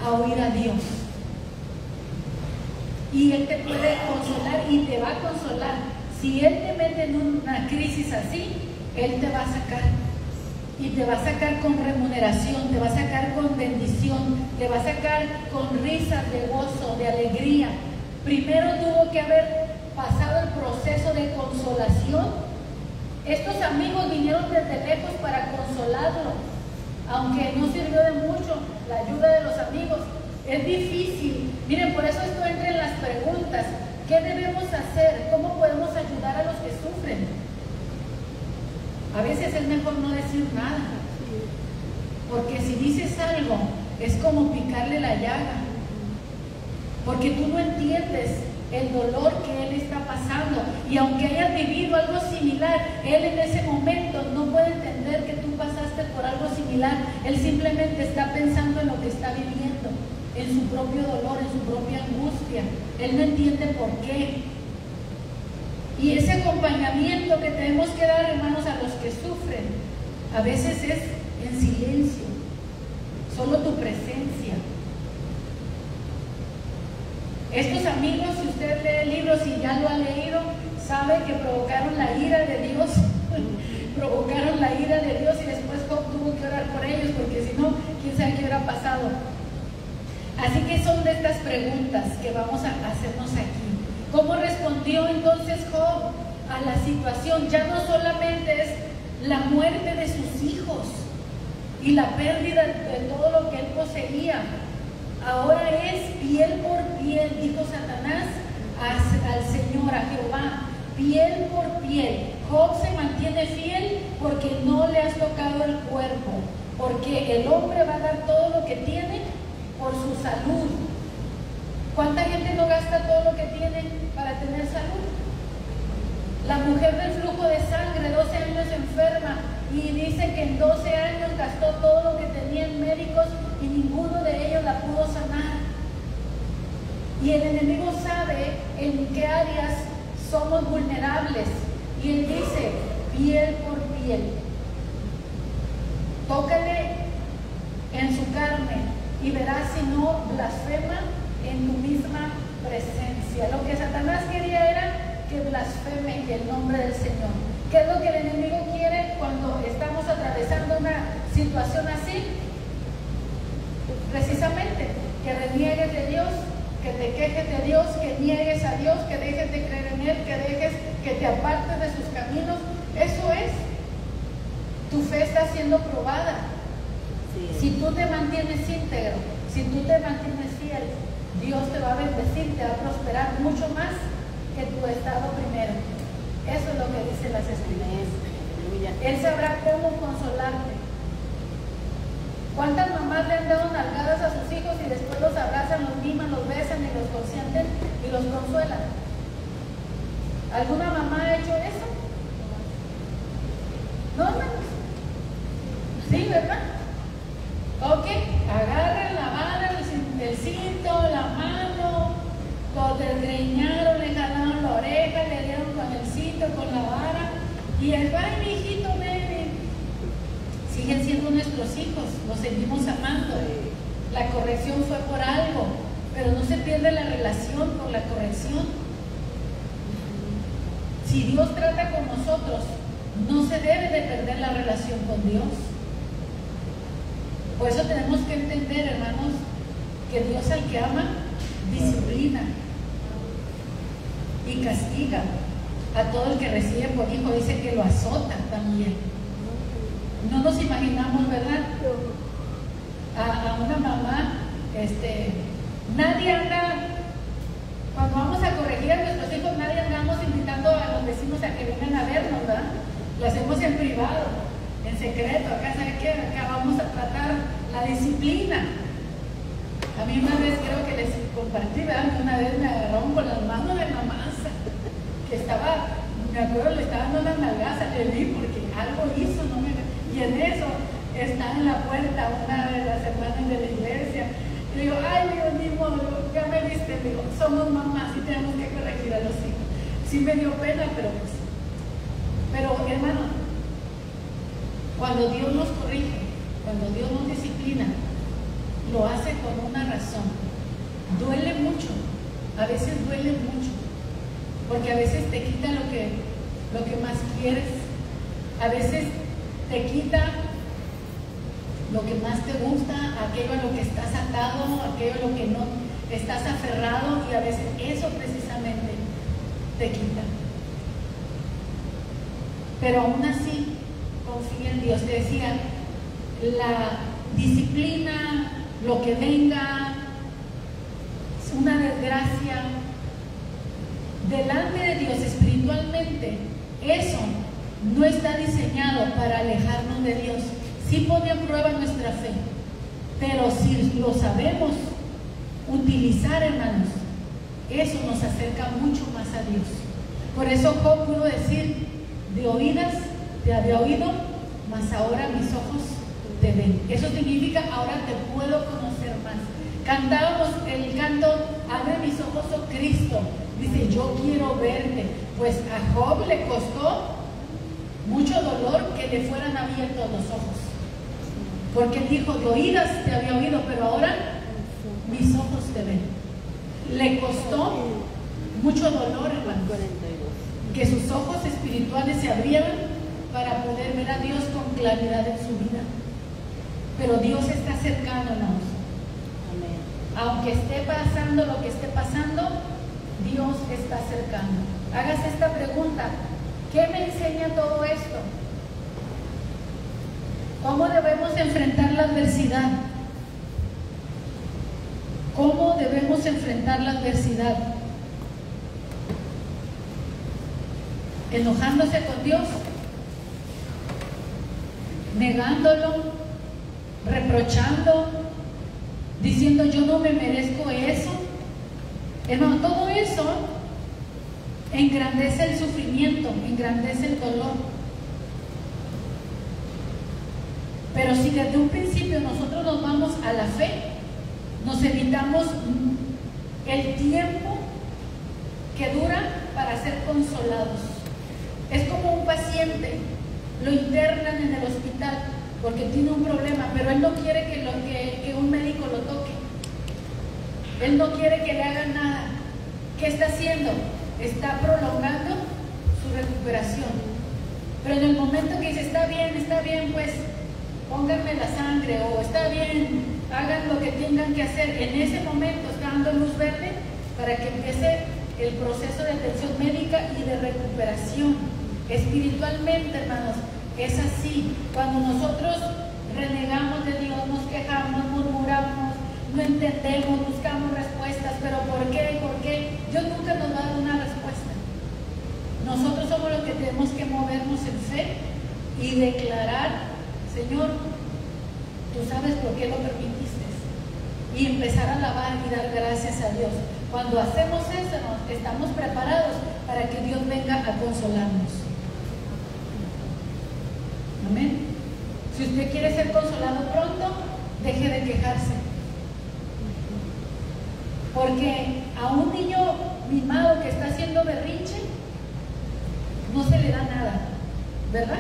[SPEAKER 1] a oír a Dios. Y Él te puede consolar y te va a consolar. Si Él te mete en una crisis así, Él te va a sacar. Y te va a sacar con remuneración, te va a sacar con bendición, te va a sacar con risas de gozo, de alegría. Primero tuvo que haber pasado el proceso de consolación. Estos amigos vinieron desde lejos para consolarlo, aunque no sirvió de mucho la ayuda de los amigos. Es difícil. Miren, por eso esto entra en las preguntas. ¿Qué debemos hacer? ¿Cómo podemos ayudar a los que sufren? A veces es mejor no decir nada, porque si dices algo es como picarle la llaga, porque tú no entiendes el dolor que él está pasando. Y aunque haya vivido algo similar, él en ese momento no puede entender que tú pasaste por algo similar. Él simplemente está pensando en lo que está viviendo, en su propio dolor, en su propia angustia. Él no entiende por qué. Y ese acompañamiento que tenemos que dar, hermanos, a los que sufren, a veces es en silencio, solo tu presencia. Estos amigos, si usted lee libros y ya lo ha leído, sabe que provocaron la ira de Dios. Provocaron la ira de Dios y después Job tuvo que orar por ellos, porque si no, quién sabe qué hubiera pasado. Así que son de estas preguntas que vamos a hacernos aquí. ¿Cómo respondió entonces Job a la situación? Ya no solamente es la muerte de sus hijos y la pérdida de todo lo que él poseía. Ahora es piel por piel, dijo Satanás al Señor, a Jehová, piel por piel. Job se mantiene fiel porque no le has tocado el cuerpo, porque el hombre va a dar todo lo que tiene por su salud. ¿Cuánta gente no gasta todo lo que tiene para tener salud? La mujer del flujo de sangre, 12 años enferma, y dice que en 12 años gastó todo lo que tenía en médicos y ninguno de ellos la pudo sanar. Y el enemigo sabe en qué áreas somos vulnerables, y él dice, piel por piel, tócale en su carne y verás si no blasfema en tu misma presencia. Lo que Satanás quería era que blasfeme el nombre del Señor. ¿Qué es lo que el enemigo quiere cuando estamos atravesando una situación así? Precisamente, que reniegues de Dios, que te quejes de Dios, que niegues a Dios, que dejes de creer en Él, que dejes que te apartes de sus caminos. Eso es. Tu fe está siendo probada. Si tú te mantienes íntegro, si tú te mantienes fiel, Dios te va a bendecir, te va a prosperar mucho más que tu estado primero. Eso es lo que dicen las Escrituras. Él sabrá cómo consolarte. ¿Cuántas mamás le han dado nalgadas a sus hijos y después los abrazan, los miman, los besan y los consienten y los consuelan? ¿Alguna mamá ha hecho eso? ¿No, hermanos? Sí, ¿verdad? Ok, agarren la vara, el cinto, la mano, lo desgreñaron, le jalaron la oreja, le dieron con el cinto, con la vara, y el ay, mi hijito, baby. Siguen siendo nuestros hijos, los seguimos amando. La corrección fue por algo, pero no se pierde la relación por la corrección. Si Dios trata con nosotros, no se debe de perder la relación con Dios. Por eso tenemos que entender, hermanos, que Dios al que ama, disciplina y castiga. A todo el que recibe por hijo, dice que lo azota también. No nos imaginamos, ¿verdad? A una mamá, nadie anda, cuando vamos a corregir a nuestros hijos, nadie andamos invitando a los vecinos a que vengan a vernos, ¿verdad? Lo hacemos en privado, en secreto. Acá, ¿sabe qué? Acá vamos a tratar la disciplina. A mí una vez creo que les compartí, ¿verdad? Una vez me agarraron con las manos de mamá, que estaba, me acuerdo, le estaba dando las nalgas, le vi porque algo hizo, no me... Y en eso está en la puerta una de las hermanas de la iglesia. Y digo, ay, Dios mío, ya me viste, digo, somos mamás y tenemos que corregir a los hijos. Sí me dio pena, pero pues. Pero hermano, cuando Dios nos corrige, cuando Dios nos disciplina, lo hace con una razón. Duele mucho, a veces duele mucho, porque a veces te quita lo que más quieres, a veces te quita lo que más te gusta, aquello a lo que estás atado, aquello a lo que no estás aferrado, y a veces eso precisamente te quita. Pero aún así, confía en Dios. Te decía, la disciplina, lo que venga, es una desgracia. Delante de Dios espiritualmente, eso no está diseñado para alejarnos de Dios. Sí pone a prueba nuestra fe, pero si lo sabemos utilizar, hermanos, eso nos acerca mucho más a Dios. Por eso Job pudo decir, de oídas te había oído, mas ahora mis ojos te ven. Eso significa, ahora te puedo conocer más. Cantábamos el canto, abre mis ojos, oh Cristo. Dice, yo quiero verte. Pues a Job le costó mucho dolor que le fueran abiertos los ojos. Porque él dijo, de oídas te había oído, pero ahora mis ojos te ven. Le costó mucho dolor, hermano, que sus ojos espirituales se abrieran para poder ver a Dios con claridad en su vida. Pero Dios está cercano, hermanos. Aunque esté pasando lo que esté pasando, Dios está cercano. Hágase esta pregunta: ¿qué me enseña todo esto? ¿Cómo debemos enfrentar la adversidad? ¿Cómo debemos enfrentar la adversidad? ¿Enojándose con Dios? ¿Negándolo? ¿Reprochando? ¿Diciendo yo no me merezco eso? Hermano, todo eso engrandece el sufrimiento, engrandece el dolor. Pero si desde un principio nosotros nos vamos a la fe, nos evitamos el tiempo que dura para ser consolados. Es como un paciente, lo internan en el hospital porque tiene un problema, pero él no quiere que un médico lo toque. Él no quiere que le hagan nada. ¿Qué está haciendo? Está prolongando su recuperación. Pero en el momento que dice, está bien, pues pónganme la sangre, o está bien, hagan lo que tengan que hacer, en ese momento está dando luz verde para que empiece el proceso de atención médica y de recuperación. Espiritualmente, hermanos, es así. Cuando nosotros renegamos de Dios, nos quejamos, murmuramos, no entendemos, buscamos respuestas, pero ¿por qué? ¿Por qué? Dios nunca nos va a dar una respuesta. Nosotros somos los que tenemos que movernos en fe y declarar, Señor, tú sabes por qué lo permitiste, y empezar a alabar y dar gracias a Dios. Cuando hacemos eso, estamos preparados para que Dios venga a consolarnos. Amén. Si usted quiere ser consolado pronto, deje de quejarse. Porque a un niño mimado que está haciendo berrinche, no se le da nada, ¿verdad?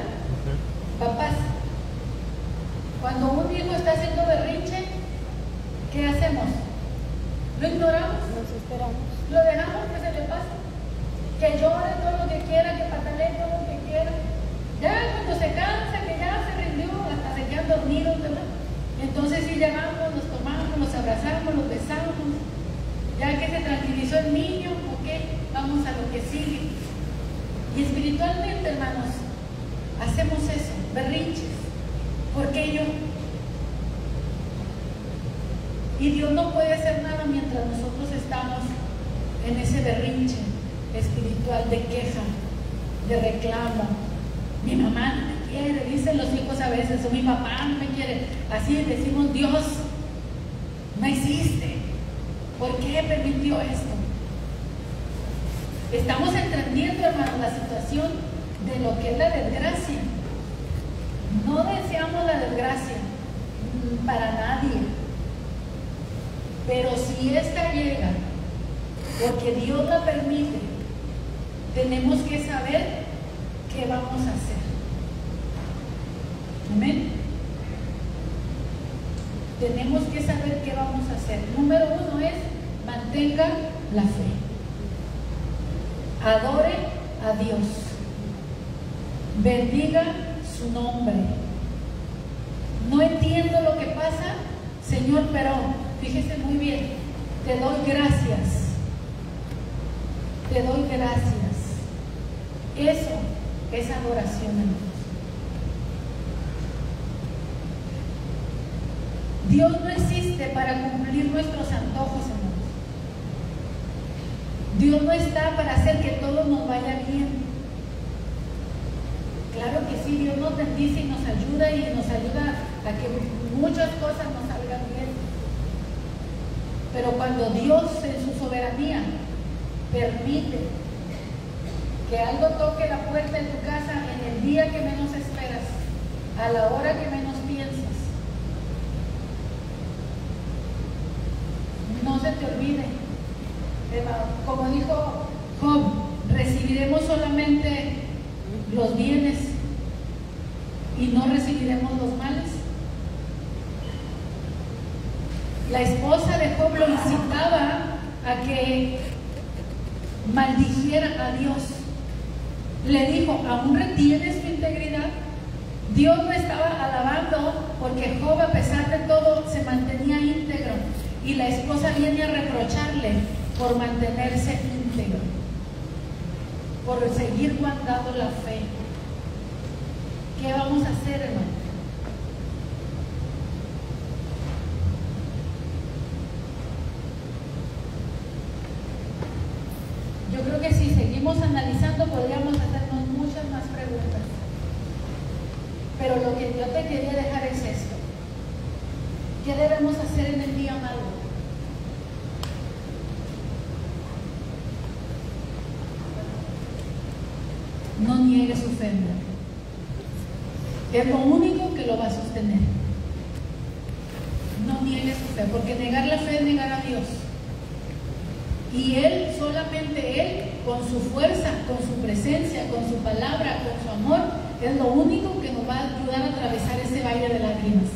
[SPEAKER 1] Papás, cuando un hijo está haciendo berrinche, ¿qué hacemos? ¿Lo ignoramos?
[SPEAKER 3] Nos esperamos.
[SPEAKER 1] ¿Lo dejamos que se le pase? Que llore todo lo que quiera, que patalee todo lo que quiera. Ya cuando se cansa, que ya se rindió, hasta se quedan dormidos, ¿verdad? Entonces si llegamos, los tomamos, los abrazamos, los besamos. Ya que se tranquilizó el niño, ok, vamos a lo que sigue. Y espiritualmente, hermanos, hacemos eso, berrinches. ¿Por qué yo? Y Dios no puede hacer nada mientras nosotros estamos en ese berrinche espiritual de queja, de reclamo. Mi mamá no me quiere, dicen los hijos a veces, o mi papá no me quiere. Así decimos, Dios, no hiciste. ¿Por qué permitió esto? Estamos entendiendo, hermanos, la situación de lo que es la desgracia. No deseamos la desgracia para nadie. Pero si esta llega, porque Dios la permite, tenemos que saber qué vamos a hacer. Amén. Tenemos que saber qué vamos a hacer. Número 1 es, mantenga la fe. Adore a Dios. Bendiga su nombre. No entiendo lo que pasa, Señor, pero fíjese muy bien, te doy gracias. Te doy gracias. Eso es adoración, hermanos. Dios no existe para cumplir nuestros antojos, hermanos. Dios no está para hacer que todo nos vaya bien. Claro que sí, Dios nos bendice y nos ayuda a que muchas cosas nos salgan bien. Pero cuando Dios en su soberanía permite que algo toque la puerta de tu casa en el día que menos esperas, a la hora que menos piensas. No se te olvide, como dijo Job, recibiremos solamente los bienes y no recibiremos los males. La esposa de Job lo incitaba a que maldijera a Dios. Le dijo, ¿aún retienes tu integridad? Dios lo estaba alabando porque Job, a pesar de todo, se mantenía íntegro. Y la esposa viene a reprocharle por mantenerse íntegro, por seguir guardando la fe. ¿Qué vamos a hacer, hermano? Yo creo que si seguimos analizando podríamos hacernos muchas más preguntas. Pero lo que yo te quería dejar es esto. ¿Qué debemos hacer en el día malo? No niegue su fe. Es lo único que lo va a sostener. No niegue su fe, porque negar la fe es negar a Dios. Y Él, solamente Él, con su fuerza, con su presencia, con su palabra, con su amor, es lo único que nos va a ayudar a atravesar ese valle de lágrimas.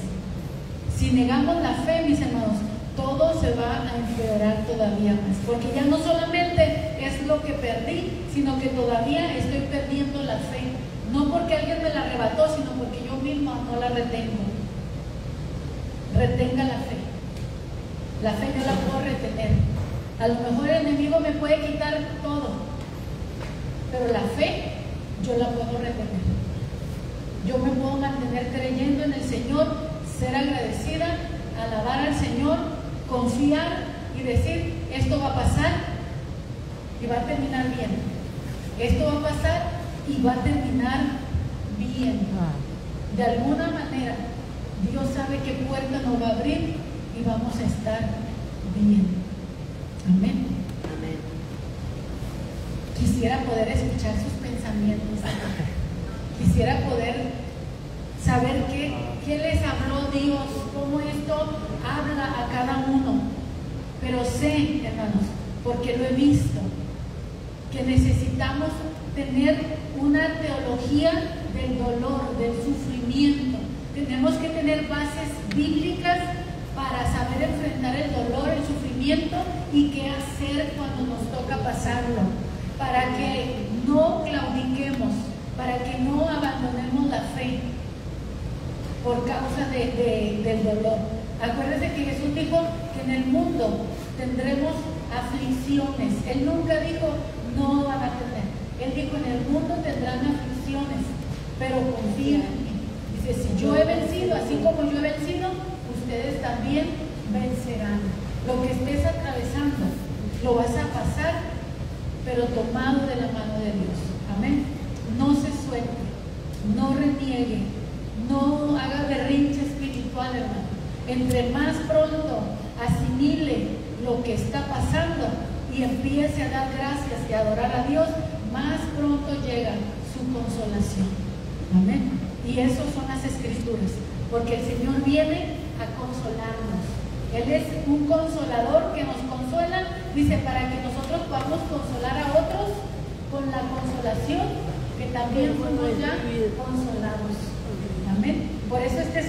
[SPEAKER 1] Si negamos la fe, mis hermanos, todo se va a empeorar todavía más. Porque ya no solamente es lo que perdí, sino que todavía estoy perdiendo la fe. No porque alguien me la arrebató, sino porque yo mismo no la retengo. Retenga la fe. La fe yo la puedo retener. A lo mejor el enemigo me puede quitar todo, pero la fe yo la puedo retener. Yo me puedo mantener creyendo en el Señor, ser agradecida, alabar al Señor, confiar y decir, esto va a pasar y va a terminar bien. Esto va a pasar y va a terminar bien. De alguna manera, Dios sabe qué puerta nos va a abrir y vamos a estar bien. Amén. Amén. Quisiera poder escuchar sus pensamientos. Quisiera poder saber qué les habló Dios, cómo esto habla a cada uno. Pero sé, hermanos, porque lo he visto, que necesitamos tener una teología del dolor, del sufrimiento. Tenemos que tener bases bíblicas para saber enfrentar el dolor, el sufrimiento y qué hacer cuando nos toca pasarlo, para que no claudiquemos, para que no abandonemos la fe por causa del dolor. Acuérdense que Jesús dijo que en el mundo tendremos aflicciones. Él nunca dijo no van a tener. Él dijo en el mundo tendrán aflicciones, pero confíen en mí. Dice, si yo he vencido, así como yo he vencido, ustedes también vencerán. Lo que estés atravesando, lo vas a pasar, pero tomado de la mano de Dios. Amén. No se suelte, no reniegue, no haga berrinche espiritual, hermano. Entre más pronto asimile lo que está pasando y empiece a dar gracias y a adorar a Dios, más pronto llega su consolación. Amén. Y eso son las Escrituras, porque el Señor viene a consolarnos. Él es un consolador que nos consuela, dice, para que nosotros podamos consolar a otros con la consolación que también fuimos ya consolados. Amén. Por eso este es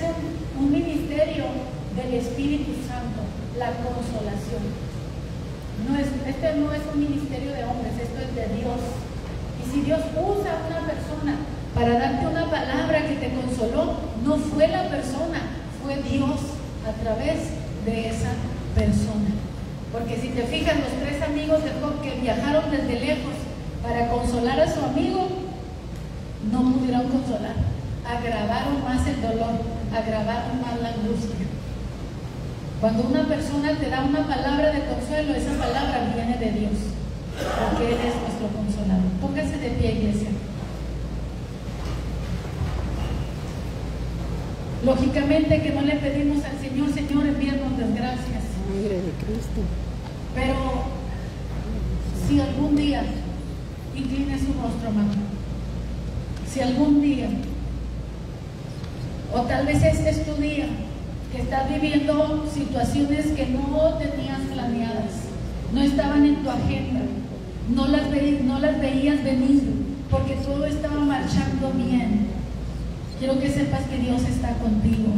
[SPEAKER 1] un ministerio del Espíritu Santo, la consolación. Este no es un ministerio de hombres, esto es de Dios. Y si Dios usa a una persona para darte una palabra que te consoló, no fue la persona, fue Dios a través de esa persona. Porque si te fijas, los tres amigos de Job que viajaron desde lejos para consolar a su amigo, no pudieron consolar, agravaron más el dolor, agravaron más la angustia. Cuando una persona te da una palabra de consuelo, esa palabra viene de Dios, porque Él es nuestro consolador. Póngase de pie, iglesia. Lógicamente que no le pedimos al Señor, Señor, envíanos desgracias.
[SPEAKER 3] Sangre de Cristo.
[SPEAKER 1] Pero si algún día, incline su rostro, mamá, si algún día, o tal vez este es tu día, que estás viviendo situaciones que no tenías planeadas, no estaban en tu agenda, no las veías venir, porque todo estaba marchando bien. Quiero que sepas que Dios está contigo.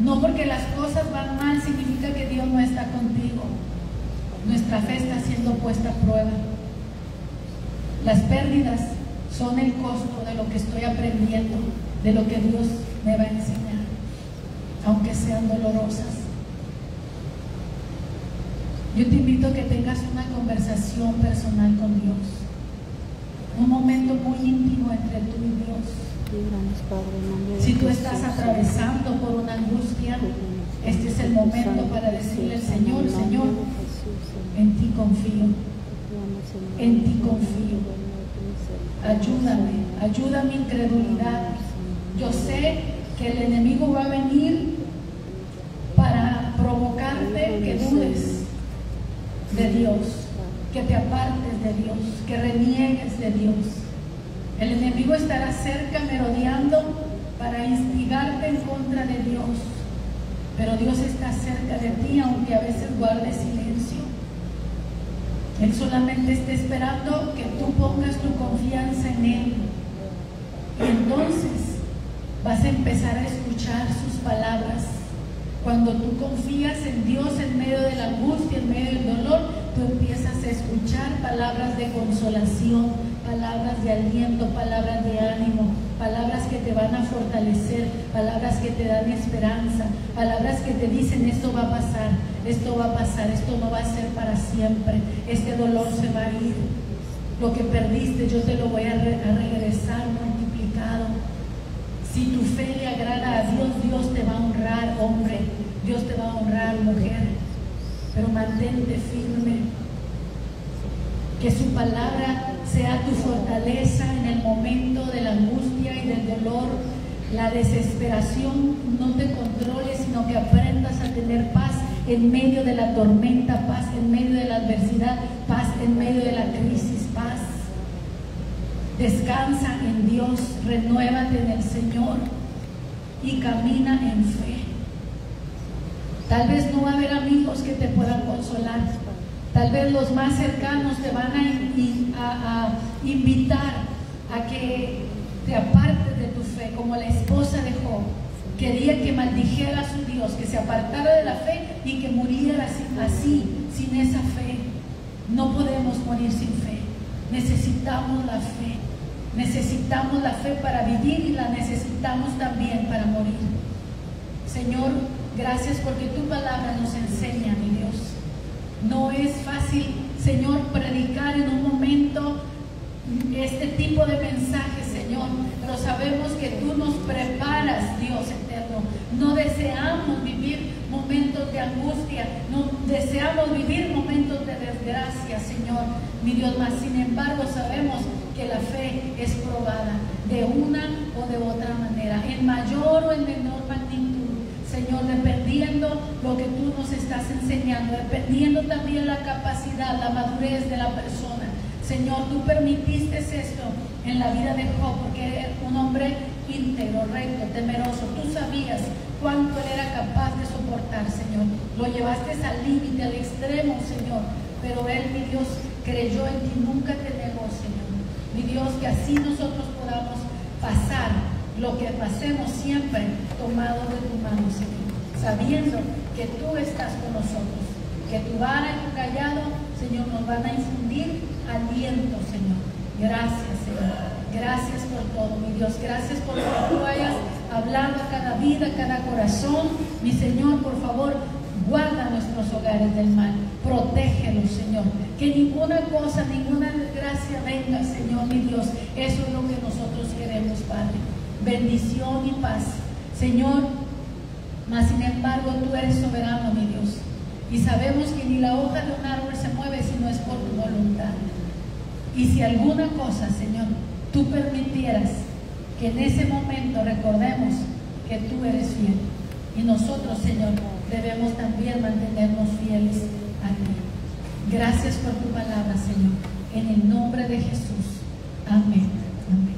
[SPEAKER 1] No porque las cosas van mal significa que Dios no está contigo. Nuestra fe está siendo puesta a prueba. Las pérdidas son el costo de lo que estoy aprendiendo, de lo que Dios me va a enseñar, aunque sean dolorosas. Yo te invito a que tengas una conversación personal con Dios, un momento muy íntimo entre tú y Dios. Si tú estás atravesando por una angustia, este es el momento para decirle al Señor: Señor, en ti confío, en ti confío. Ayuda mi incredulidad. Yo sé que el enemigo va a venir para provocarte que dudes de Dios, que te apartes de Dios, que reniegues de Dios. El enemigo estará cerca merodeando para instigarte en contra de Dios, pero Dios está cerca de ti, aunque a veces guardes silencio. Él solamente está esperando que tú pongas tu confianza en Él, y entonces vas a empezar a escuchar sus palabras. Cuando tú confías en Dios en medio de la angustia, en medio del dolor, tú empiezas a escuchar palabras de consolación, palabras de aliento, palabras de ánimo, palabras que te van a fortalecer, palabras que te dan esperanza, palabras que te dicen: esto va a pasar, esto va a pasar, esto no va a ser para siempre, este dolor se va a ir, lo que perdiste yo te lo voy a regresar multiplicado. Si tu fe le agrada a Dios, Dios te va a honrar, hombre, Dios te va a honrar, mujer, pero mantente firme. Que su palabra sea tu fortaleza en el momento de la angustia y del dolor. La desesperación no te controle, sino que aprendas a tener paz en medio de la tormenta, paz en medio de la adversidad, paz en medio de la crisis, paz. Descansa en Dios, renuévate en el Señor y camina en fe. Tal vez no va a haber amigos que te puedan consolar. Tal vez los más cercanos te van a invitar a que te apartes de tu fe, como la esposa de Job. Quería que maldijera a su Dios, que se apartara de la fe y que muriera así, sin esa fe. No podemos morir sin fe. Necesitamos la fe. Necesitamos la fe para vivir y la necesitamos también para morir. Señor, gracias porque tu palabra nos enseña, mi Dios. No es fácil, Señor, predicar en un momento este tipo de mensaje, Señor, pero sabemos que tú nos preparas, Dios eterno. No deseamos vivir momentos de angustia, no deseamos vivir momentos de desgracia, Señor, mi Dios, mas sin embargo sabemos que la fe es probada de una o de otra manera, en mayor o en menor magnitud, Señor, dependiendo lo que tú nos estás enseñando, dependiendo también la capacidad, la madurez de la persona. Señor, tú permitiste esto en la vida de Job porque era un hombre íntegro, recto, temeroso. Tú sabías cuánto él era capaz de soportar, Señor. Lo llevaste al límite, al extremo, Señor. Pero él, mi Dios, creyó en ti, nunca te negó, Señor. Mi Dios, que así nosotros podamos pasar lo que pasemos siempre tomado de tu mano, Señor, sabiendo que tú estás con nosotros, que tu vara y tu callado, Señor, nos van a infundir aliento, Señor. Gracias, Señor. Gracias por todo, mi Dios. Gracias por lo que tú hayas hablado a cada vida, a cada corazón. Mi Señor, por favor, guarda nuestros hogares del mal. Protégelos, Señor. Que ninguna cosa, ninguna desgracia venga, Señor, mi Dios. Eso es lo que nosotros queremos, Padre. Bendición y paz, Señor. Mas sin embargo, tú eres soberano, mi Dios. Y sabemos que ni la hoja de un árbol se mueve si no es por tu voluntad. Y si alguna cosa, Señor, tú permitieras que en ese momento recordemos que tú eres fiel. Y nosotros, Señor, debemos también mantenernos fieles a ti. Gracias por tu palabra, Señor. En el nombre de Jesús. Amén. Amén.